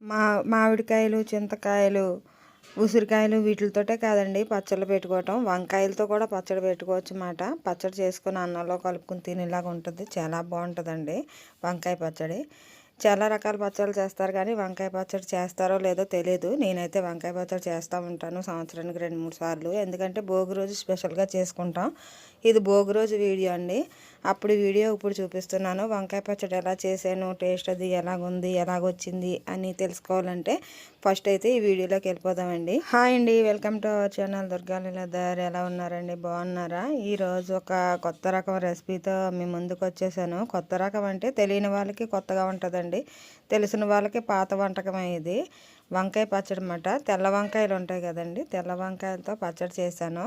మామిడికాయలు, చింతకాయలు, ఉసిరికాయలు వీటితోటే కాదండి పచ్చళ్ళు పెట్టుకోవటం. వంకాయలతో కూడా పచ్చడి పెట్టుకోవచ్చన్నమాట. పచ్చడి చేసుకొని అన్నంలో కలుపుకొని తినేలాగా ఉంటుంది. చాలా బాగుంటుందండి వంకాయ పచ్చడి. చాలా రకాల పచ్చళ్ళు చేస్తారు కానీ వంకాయ పచ్చడి చేస్తారో లేదో తెలియదు. నేనైతే వంకాయ పచ్చడి చేస్తూ ఉంటాను సంవత్సరానికి 2-3 సార్లు. ఎందుకంటే భోగి రోజు స్పెషల్గా చేసుకుంటాం. ఇది భోగి రోజు వీడియో అండి. అప్పుడు వీడియో ఇప్పుడు చూపిస్తున్నాను. వంకాయ పచ్చడి ఎలా చేశాను, టేస్ట్ అది ఎలాగుంది, ఎలాగొచ్చింది అని తెలుసుకోవాలంటే ఫస్ట్ అయితే ఈ వీడియోలోకి వెళ్ళిపోదామండి. హాయ్ అండి, వెల్కమ్ టు అవర్ ఛానల్ దుర్గాలీలాధర్. ఎలా ఉన్నారండి, బాగున్నారా? ఈరోజు ఒక కొత్త రకం రెసిపీతో మీ ముందుకు వచ్చేసాను. కొత్త రకం అంటే తెలియని వాళ్ళకి కొత్తగా ఉంటుందండి, తెలిసిన వాళ్ళకి పాత వంటకమే ఇది. వంకాయ పచ్చడి అన్నమాట. తెల్ల వంకాయలు ఉంటాయి కదండి, తెల్ల వంకాయలతో పచ్చడి చేశాను.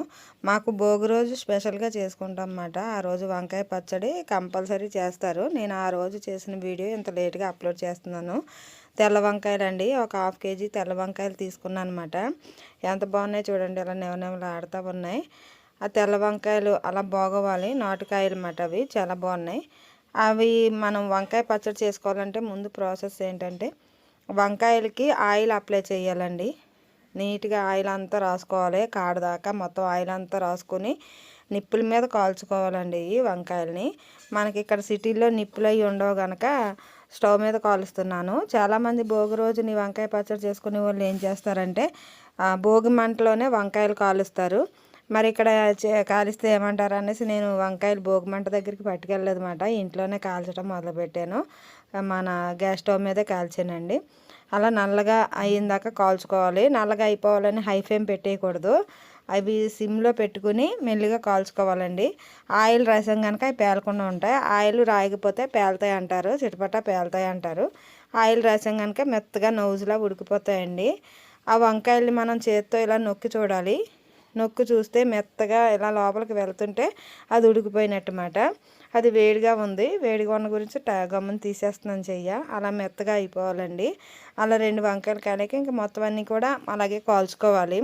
మాకు భోగి రోజు స్పెషల్గా చేసుకుంటాం అన్నమాట. ఆ రోజు వంకాయ పచ్చడి కంపల్సరీ చేస్తారు. నేను ఆ రోజు చేసిన వీడియో ఇంత లేట్గా అప్లోడ్ చేస్తున్నాను. తెల్ల వంకాయలు అండి, ఒక 1/2 kg తెల్ల వంకాయలు తీసుకున్నాను అనమాట. ఎంత బాగున్నాయి చూడండి, ఇలా నెవనెవలు ఆడుతూ ఉన్నాయి. ఆ తెల్ల వంకాయలు అలా బాగోవాలి, నాటుకాయలు అన్నమాట. అవి చాలా బాగున్నాయి. అవి మనం వంకాయ పచ్చడి చేసుకోవాలంటే ముందు ప్రాసెస్ ఏంటంటే వంకాయలకి ఆయిల్ అప్లై చేయాలండి. నీట్గా ఆయిల్ అంతా రాసుకోవాలి, కాడదాకా మొత్తం ఆయిల్ అంతా రాసుకొని నిప్పుల మీద కాల్చుకోవాలండి ఈ వంకాయలని. మనకి ఇక్కడ సిటీలో నిప్పులు అవి ఉండవు కనుక స్టవ్ మీద కాలుస్తున్నాను. చాలామంది భోగి రోజుని వంకాయ పచ్చడి చేసుకునే వాళ్ళు ఏం చేస్తారంటే భోగి మంటలోనే వంకాయలు కాలుస్తారు. మరి ఇక్కడ కాలిస్తే ఏమంటారు అనేసి నేను వంకాయలు భోగి మంట దగ్గరికి పట్టుకెళ్ళలేదు అన్నమాట. ఇంట్లోనే కాల్చడం మొదలుపెట్టాను. మన గ్యాస్ స్టవ్ మీదే కాల్చానండి. అలా నల్లగా అయ్యిందాక కాల్చుకోవాలి. నల్లగా అయిపోవాలని హై ఫ్లేమ్ పెట్టేయకూడదు. అవి సిమ్లో పెట్టుకుని మెల్లిగా కాల్చుకోవాలండి. ఆయిల్ రాసాం కనుక అవి పేలకుండా ఉంటాయి. ఆయిల్ రాయకపోతే పేలుతాయి అంటారు, చిటపట పేలుతాయి అంటారు. ఆయిల్ రాసాం కనుక మెత్తగా నౌజులా ఉడికిపోతాయండి. ఆ వంకాయల్ని మనం చేత్తో ఇలా నొక్కి చూడాలి. నొక్కి చూస్తే మెత్తగా ఇలా లోపలికి వెళ్తుంటే అది ఉడికిపోయినట్టు మాట. అది వేడిగా ఉంది, వేడిగా ఉన్న గురించి గమ్మున తీసేస్తున్నాను చెయ్య. అలా మెత్తగా అయిపోవాలండి. అలా 2 వంకాయలు కాలేక ఇంకా మొత్తం అన్నీ కూడా అలాగే కాల్చుకోవాలి.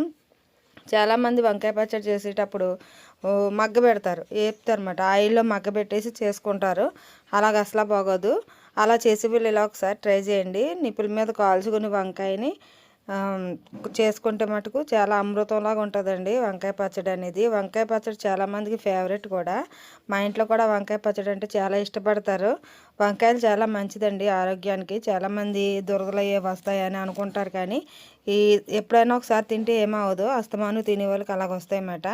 చాలామంది వంకాయ పచ్చడి చేసేటప్పుడు మగ్గ పెడతారు, వేపుతారు అన్నమాట. ఆయిల్లో మగ్గ పెట్టేసి చేసుకుంటారు. అలాగ అసలు బాగోదు. అలా చేసి వీళ్ళు ఇలా ఒకసారి ట్రై చేయండి. నిప్పుల మీద కాల్చుకుని వంకాయని చేసుకుంటే మటుకు చాలా అమృతంలాగా ఉంటుందండి వంకాయ పచ్చడి అనేది. వంకాయ పచ్చడి చాలామందికి ఫేవరెట్ కూడా. మా ఇంట్లో కూడా వంకాయ పచ్చడి అంటే చాలా ఇష్టపడతారు. వంకాయలు చాలా మంచిదండి ఆరోగ్యానికి. చాలామంది దురదలు అయ్యే వస్తాయని అనుకుంటారు కానీ ఎప్పుడైనా ఒకసారి తింటే ఏమవ్వదు. అస్తమాను తినే వాళ్ళకి అలాగ వస్తాయన్నమాట.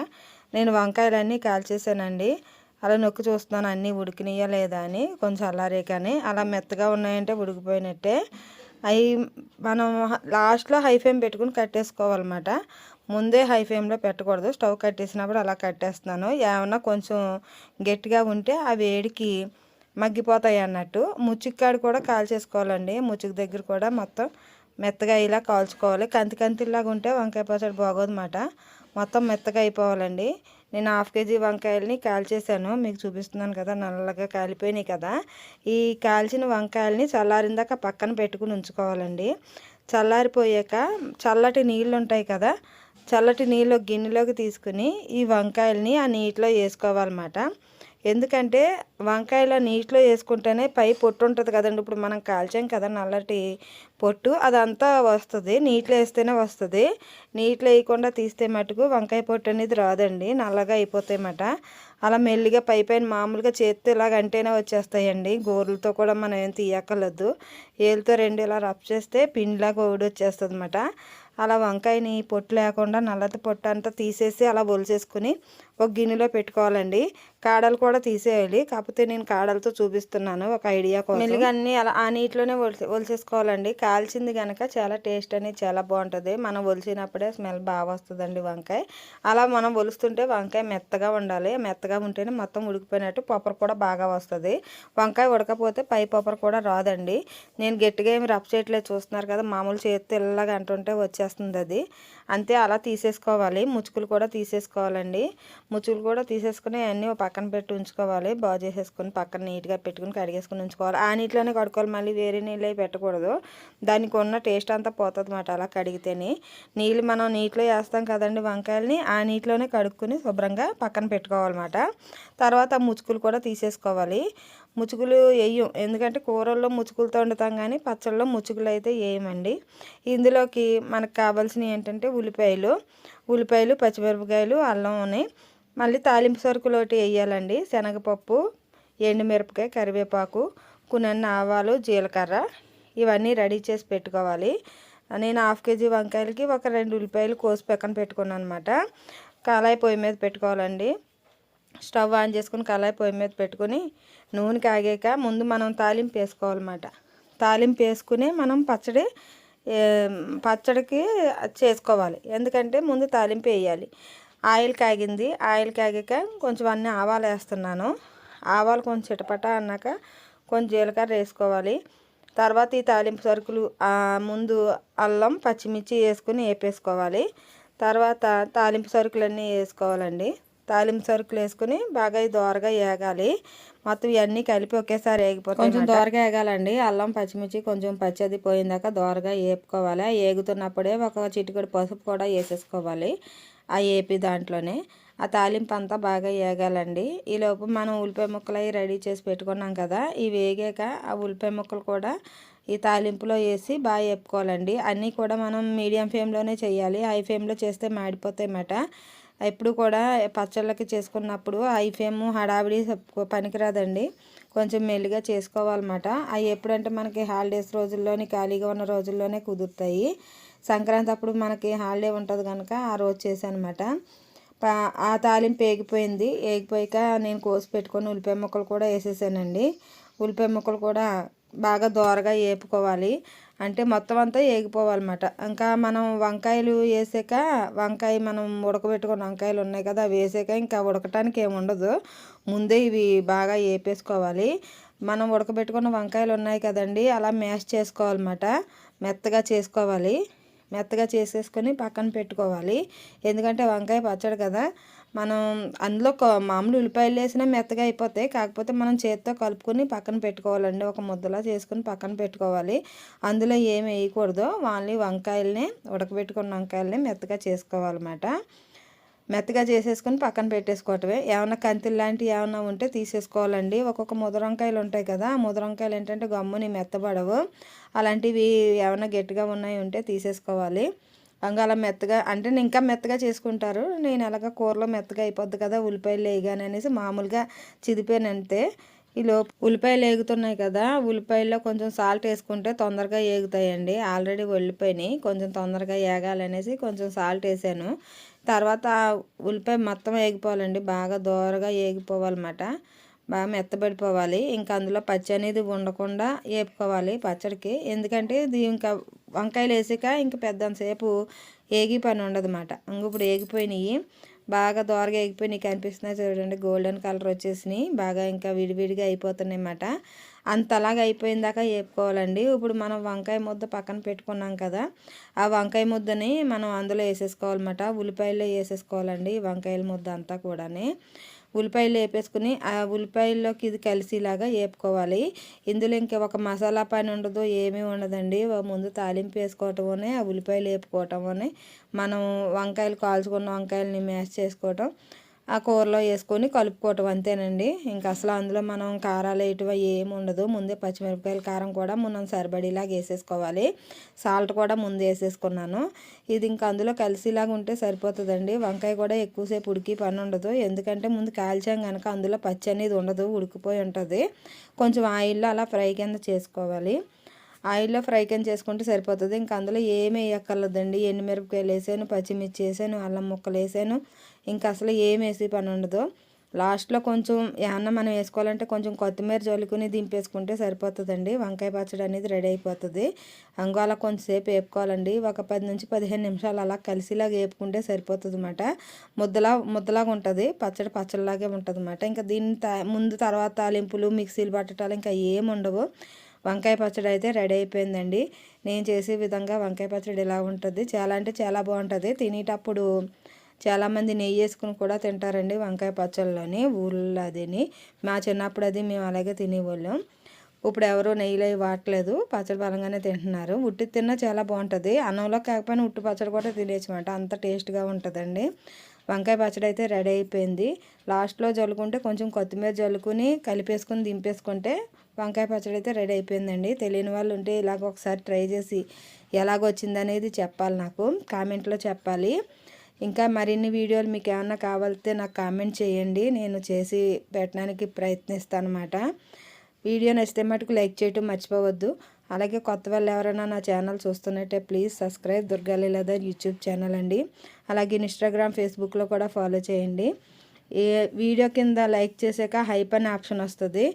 నేను వంకాయలన్నీ కాల్చేసానండి. అలా నొక్కి చూస్తున్నాను అన్నీ ఉడికినాయా లేదా అని. కొంచెం అల్లారే కానీ అలా మెత్తగా ఉన్నాయంటే ఉడికిపోయినట్టే. అవి మనం లాస్ట్లో హై ఫ్లేమ్ పెట్టుకుని కట్టేసుకోవాలన్నమాట. ముందే హై ఫ్లేమ్లో పెట్టకూడదు. స్టవ్ కట్టేసినప్పుడు అలా కట్టేస్తున్నాను. ఏమన్నా కొంచెం గట్టిగా ఉంటే ఆ వేడికి మగ్గిపోతాయి అన్నట్టు. ముచ్చికాడు కూడా కాల్చేసుకోవాలండి. ముచ్చిక దగ్గర కూడా మొత్తం మెత్తగా ఇలా కాల్చుకోవాలి. కంతిలాగా ఉంటే వంకాయ పచ్చడి బాగోదన్నమాట. మొత్తం మెత్తగా అయిపోవాలండి. నేను 1/2 kg వంకాయలని కాల్చేసాను, మీకు చూపిస్తున్నాను కదా, నల్లగా కాలిపోయినాయి కదా. ఈ కాల్చిన వంకాయలని చల్లారిందాక పక్కన పెట్టుకుని ఉంచుకోవాలండి. చల్లారిపోయాక చల్లటి నీళ్ళు ఉంటాయి కదా, చల్లటి నీళ్ళు గిన్నెలోకి తీసుకుని ఈ వంకాయలని ఆ నీటిలో వేసుకోవాలన్నమాట. ఎందుకంటే వంకాయల నీటిలో వేసుకుంటేనే పై పొట్టు ఉంటుంది కదండి. ఇప్పుడు మనం కాల్చాం కదా నల్లటి పొట్టు, అదంతా వస్తుంది. నీటిలో వేస్తేనే వస్తుంది. నీటిలో వేయకుండా తీస్తే మటుకు వంకాయ పొట్టు అనేది రాదండి, నల్లగా అయిపోతాయన్నమాట. అలా మెల్లిగా పైన మామూలుగా చేత్తో ఇలాగ అంటేనే వచ్చేస్తాయండి. గోర్లతో కూడా మనం ఏం తీయక్కర్లేదు. ఏళ్ళతో 2 ఇలా రబ్ చేస్తే పిండిలాగా ఓడి వచ్చేస్తుంది అన్నమాట. అలా వంకాయని పొట్టు లేకుండా నల్లటి పొట్టు అంతా తీసేసి అలా ఒలిసేసుకుని ఒక గిన్నెలో పెట్టుకోవాలండి. కాడలు కూడా తీసేయాలి, కాకపోతే నేను కాడలతో చూపిస్తున్నాను ఒక ఐడియా కోసం. మెల్లిగా అన్నీ అలా ఆ నీటిలోనే ఒలిసేసుకోవాలండి. కాల్చింది కనుక చాలా టేస్ట్ అనేది చాలా బాగుంటుంది. మనం ఒలిచినప్పుడే స్మెల్ బాగా వస్తుందండి వంకాయ. అలా మనం ఒలుస్తుంటే వంకాయ మెత్తగా ఉండాలి. మెత్తగా ఉంటేనే మొత్తం ఉడికిపోయినట్టు, పొప్పరు కూడా బాగా వస్తుంది. వంకాయ ఉడకపోతే పై పొప్పరు కూడా రాదండి. నేను గట్టిగా ఏమి రఫ్ చేయట్లేదు, చూస్తున్నారు కదా, మామూలు చేతితో ఇలాగ అంటుంటే వచ్చేస్తుంది అది. అంతే, అలా తీసేసుకోవాలి. ముచ్చుకులు కూడా తీసేసుకోవాలండి. ముచ్చులు కూడా తీసేసుకుని అన్నీ పక్కన పెట్టి ఉంచుకోవాలి. బాగు చేసేసుకుని పక్కన నీట్గా పెట్టుకుని కడిగేసుకుని ఉంచుకోవాలి. ఆ నీటిలోనే కడుక్కోవాలి, మళ్ళీ వేరే నీళ్ళు అవి పెట్టకూడదు. దానికి ఉన్న టేస్ట్ అంతా పోతుంది అన్నమాట అలా కడిగితేనే. నీళ్ళు మనం నీటిలో వేస్తాం కదండి వంకాయలని, ఆ నీటిలోనే కడుక్కొని శుభ్రంగా పక్కన పెట్టుకోవాలన్నమాట. తర్వాత ముచ్చుకులు కూడా తీసేసుకోవాలి. ముచ్చుకులు వేయం, ఎందుకంటే కూరల్లో ముచ్చుకులతో వండుతాం కానీ పచ్చళ్ళలో ముచ్చుకులు అయితే వేయమండి. ఇందులోకి మనకు కావాల్సినవి ఏంటంటే ఉల్లిపాయలు, పచ్చిమిరపకాయలు, అల్లం ఉన్నాయి. మళ్ళీ తాలింపు సరుకులు ఒకటి వేయాలండి. శనగపప్పు, ఎండుమిరపకాయ, కరివేపాకు, కొన్ని ఆవాలు, జీలకర్ర ఇవన్నీ రెడీ చేసి పెట్టుకోవాలి. నేను 1/2 కేజీ వంకాయలకి ఒక 2 ఉల్లిపాయలు కోసి పక్కన పెట్టుకున్నాను అనమాట. కళాయి పొయ్యి మీద పెట్టుకోవాలండి. స్టవ్ ఆన్ చేసుకుని కళాయి పొయ్యి మీద పెట్టుకుని నూనె కాగాక ముందు మనం తాలింపు వేసుకోవాలన్నమాట. తాలింపు వేసుకుని మనం పచ్చడికి చేసుకోవాలి, ఎందుకంటే ముందు తాలింపు వేయాలి. ఆయిల్ కాగింది, ఆయిల్ కాగాక కొంచెం అన్ని ఆవాలు వేస్తున్నాను. ఆవాలు కొంచెం చిటపట అన్నాక కొంచెం జీలకర్ర వేసుకోవాలి. తర్వాత ఈ తాలింపు సరుకులు ముందు అల్లం, పచ్చిమిర్చి వేసుకుని వేపేసుకోవాలి. తర్వాత తాలింపు సరుకులన్నీ వేసుకోవాలండి. తాలింపు సరుకులు వేసుకుని బాగా దోరగా వేగాలి. మొత్తం ఇవన్నీ కలిపి ఒకేసారి వేగిపోతాయి. కొంచెం దోరగా వేగాలండి. అల్లం, పచ్చిమిర్చి కొంచెం పచ్చది పోయిందాక దోరగా వేపుకోవాలి. వేగుతున్నప్పుడే ఒక చిటికెడు పసుపు కూడా వేసేసుకోవాలి. ఆ వేపి దాంట్లోనే ఆ తాలింపు అంతా బాగా వేగాలండి. ఈలోపు మనం ఉల్లిపాయ ముక్కలు అవి రెడీ చేసి పెట్టుకున్నాం కదా, ఇవి వేగాక ఆ ఉల్లిపాయ ముక్కలు కూడా ఈ తాలింపులో వేసి బాగా వేపుకోవాలండి. అన్నీ కూడా మనం మీడియం ఫ్లేమ్లోనే చేయాలి. హై ఫ్లేమ్లో చేస్తే మాడిపోతాయి అన్నమాట. ఎప్పుడు కూడా పచ్చళ్ళకి చేసుకున్నప్పుడు హై ఫ్లేమ్ హడావిడి పనికిరాదండి. కొంచెం మెల్లిగా చేసుకోవాలన్నమాట. అవి ఎప్పుడంటే మనకి హాలిడేస్ రోజుల్లోని ఖాళీగా ఉన్న రోజుల్లోనే కుదురుతాయి. సంక్రాంతి అప్పుడు మనకి హాలిడే ఉంటుంది కనుక ఆ రోజు చేశాను అనమాట. ఆ తాలింపు వేగిపోయాక నేను కోసి పెట్టుకొని ఉల్లిపాయ ముక్కలు కూడా వేసేసానండి. ఉల్లిపాయ ముక్కలు కూడా బాగా దోరగా వేపుకోవాలి, అంటే మొత్తం అంతా వేగిపోవాలన్నమాట. ఇంకా మనం వంకాయలు వేసాక మనం ఉడకబెట్టుకున్న వంకాయలు ఉన్నాయి కదా, అవి వేసాక ఇంకా ఉడకటానికి ఏమి ఉండదు. ముందే ఇవి బాగా వేపేసుకోవాలి. మనం ఉడకబెట్టుకున్న వంకాయలు ఉన్నాయి కదండి, అలా మ్యాష్ చేసుకోవాలన్నమాట. మెత్తగా చేసుకోవాలి. మెత్తగా చేసేసుకొని పక్కన పెట్టుకోవాలి. ఎందుకంటే వంకాయ పచ్చడి కదా, మనం అందులో మామూలు ఉల్లిపాయలు వేసినా మెత్తగా అయిపోతాయి. కాకపోతే మనం చేతితో కలుపుకొని పక్కన పెట్టుకోవాలండి. ఒక ముద్దలా చేసుకుని పక్కన పెట్టుకోవాలి. అందులో ఏమి వేయకూడదు. ఓన్లీ వంకాయలని, ఉడకబెట్టుకున్న వంకాయలని మెత్తగా చేసుకోవాలన్నమాట. మెత్తగా చేసేసుకొని పక్కన పెట్టేసుకోవటమే. ఏమైనా కంతులు లాంటివి ఏమైనా ఉంటే తీసేసుకోవాలండి. ఒక్కొక్క ముద్ద వంకాయలు ఉంటాయి కదా, ఆ ముద్ద వంకాయలు ఏంటంటే గమ్ముని మెత్తబడవు. అలాంటివి ఏమైనా గట్టిగా ఉన్నాయి ఉంటే తీసేసుకోవాలి. ఇంకా అలా మెత్తగా అంటే ఇంకా మెత్తగా చేసుకుంటారు. నేను అలాగా కూరలో మెత్తగా అయిపోద్ది కదా ఉల్లిపాయలు వేయగానే అనేసి మామూలుగా చిదిపానంతే. ఉల్లిపాయలు వేగుతున్నాయి కదా, ఉల్లిపాయల్లో కొంచెం సాల్ట్ వేసుకుంటే తొందరగా వేగుతాయండి. ఆల్రెడీ ఉల్లిపాయని కొంచెం తొందరగా వేగాలనేసి కొంచెం సాల్ట్ వేసాను. తర్వాత ఉల్లిపాయ మొత్తం వేగిపోవాలండి, బాగా దోరగా వేగిపోవాలన్నమాట. బాగా మెత్తబడిపోవాలి. ఇంకా అందులో పచ్చి అనేది ఉండకుండా వేపుకోవాలి పచ్చడికి. ఎందుకంటే ఇది ఇంకా వంకాయలు వేసాక ఇంక పెద్దంతసేపు వేగి పని ఉండదు అన్నమాట. ఇంక ఇప్పుడు వేగిపోయినాయి, బాగా దోరగా వేగిపోయినాయి. కనిపిస్తున్నాయి చూడండి, గోల్డెన్ కలర్ వచ్చేసినాయి. బాగా ఇంకా విడివిడిగా అయిపోతున్నాయి అన్నమాట. అంతలాగా అయిపోయిన దాకా వేపుకోవాలండి. ఇప్పుడు మనం వంకాయ ముద్ద పక్కన పెట్టుకున్నాం కదా, ఆ వంకాయ ముద్దని మనం అందులో వేసేసుకోవాలన్నమాట. ఉల్లిపాయల్లో వేసేసుకోవాలండి వంకాయల ముద్ద అంతా కూడా. ఉల్లిపాయలు వేపేసుకుని ఆ ఉల్లిపాయల్లోకి ఇది కలిసిలాగా వేపుకోవాలి. ఇందులో ఇంకా ఒక మసాలా పని ఉండదు, ఏమీ ఉండదండి. ముందు తాలింపు వేసుకోవటమనే, ఆ ఉల్లిపాయలు వేపుకోవటమని, మనం వంకాయలు కాల్చుకున్న వంకాయలని మ్యాష్ చేసుకోవటం, ఆ కూరలో వేసుకొని కలుపుకోవటం అంతేనండి. ఇంకా అసలు అందులో మనం కారాలు వేయటం ఏమి ఉండదు. ముందే పచ్చిమిరపకాయల కారం కూడా మనం సరిపడేలాగా వేసేసుకోవాలి. సాల్ట్ కూడా ముందు వేసేసుకున్నాను. ఇది ఇంకా అందులో కలిసిలాగా ఉంటే సరిపోతుందండి. వంకాయ కూడా ఎక్కువసేపు ఉడికి పని ఉండదు, ఎందుకంటే ముందు కాల్చాం కనుక అందులో పచ్చి అనేది ఉండదు, ఉడికిపోయి ఉంటుంది. కొంచెం ఆయిల్లో అలా ఫ్రై కింద చేసుకోవాలి. ఆయిల్లో ఫ్రై కింద చేసుకుంటే సరిపోతుంది. ఇంకా అందులో ఏమి వేయక్కర్లేదండి. ఎండుమిరపకాయలు వేసాను, పచ్చిమిర్చి వేసాను, అల్లం ముక్కలు వేసాను. ఇంకా అసలు ఏమి వేసి పని ఉండదు. లాస్ట్లో కొంచెం ఏమన్నా మనం వేసుకోవాలంటే కొంచెం కొత్తిమీర జల్లుకుని దింపేసుకుంటే సరిపోతుందండి. వంకాయ పచ్చడి అనేది రెడీ అయిపోతుంది. అంగో అలా కొంచెంసేపు వేపుకోవాలండి. ఒక 10 నుంచి 15 నిమిషాలు అలా కలిసిలాగా వేపుకుంటే సరిపోతుంది అన్నమాట. ముద్దలాగా ఉంటుంది, పచ్చడిలాగే ఉంటుంది అన్నమాట. ఇంకా దీని ముందు తర్వాత తాలింపులు, మిక్సీలు పట్టడాలు ఇంకా ఏమి ఉండవు. వంకాయ పచ్చడి అయితే రెడీ అయిపోయిందండి. నేను చేసే విధంగా వంకాయ పచ్చడి ఇలా ఉంటుంది. చాలా అంటే చాలా బాగుంటుంది. తినేటప్పుడు చాలామంది నెయ్యి వేసుకుని కూడా తింటారండి వంకాయ పచ్చళ్ళని ఊళ్ళో. అదిని మా చిన్నప్పుడు అది మేము అలాగే తినేవాళ్ళం. ఇప్పుడు ఎవరు నెయ్యిలో వాడట్లేదు, పచ్చడి బలంగానే తింటున్నారు. ఉట్టి తిన్నా చాలా బాగుంటుంది, అన్నంలో కాకపోయినా ఉట్టి పచ్చడి కూడా తినేయచ్చమాట, అంత టేస్ట్గా ఉంటుందండి. వంకాయ పచ్చడి అయితే రెడీ అయిపోయింది. లాస్ట్లో జల్లుకుంటే కొంచెం కొత్తిమీర జల్లుకుని కలిపేసుకుని దింపేసుకుంటే వంకాయ పచ్చడి అయితే రెడీ అయిపోయిందండి. తెలియని వాళ్ళు ఉంటే ఇలాగ ఒకసారి ట్రై చేసి ఎలాగొచ్చిందనేది చెప్పాలి, నాకు కామెంట్లో చెప్పాలి. ఇంకా మరిన్ని వీడియోలు మీకు ఏమన్నా కావాలితే నాకు కామెంట్ చేయండి, నేను చేసి పెట్టడానికి ప్రయత్నిస్తాను అన్నమాట. వీడియో నచ్చితే మటుకు లైక్ చేయటం మర్చిపోవద్దు. అలాగే కొత్త వాళ్ళు ఎవరైనా నా ఛానల్ చూస్తున్నట్టే please subscribe Durgaleeladhar YouTube channel అండి. అలాగే ఇన్స్టాగ్రామ్, ఫేస్బుక్లో కూడా ఫాలో చేయండి. ఏ వీడియో కింద లైక్ చేసాక హైప్ అనే ఆప్షన్ వస్తుంది,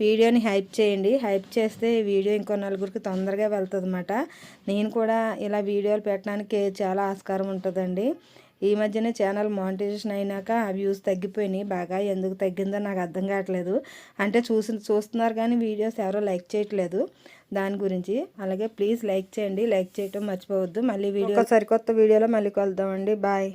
వీడియోని హైప్ చేయండి. హైప్ చేస్తే ఈ వీడియో ఇంకో నలుగురికి తొందరగా వెళ్తుంది అన్నమాట. నేను కూడా ఇలా వీడియోలు పెట్టడానికి చాలా ఆస్కారం ఉంటుందండి. ఈ మధ్యనే ఛానల్ మానిటైజేషన్ అయినాక వ్యూస్ తగ్గిపోయినాయి బాగా, ఎందుకు తగ్గిందో నాకు అర్థం కావట్లేదు. అంటే చూస్తున్నారు కానీ వీడియోస్ ఎవరో లైక్ చేయట్లేదు, దాని గురించి. అలాగే ప్లీజ్ లైక్ చేయండి, లైక్ చేయటం మర్చిపోవద్దు. మళ్ళీ వీడియో సరికొత్త వీడియోలో మళ్ళీ కలుద్దామండి. బాయ్.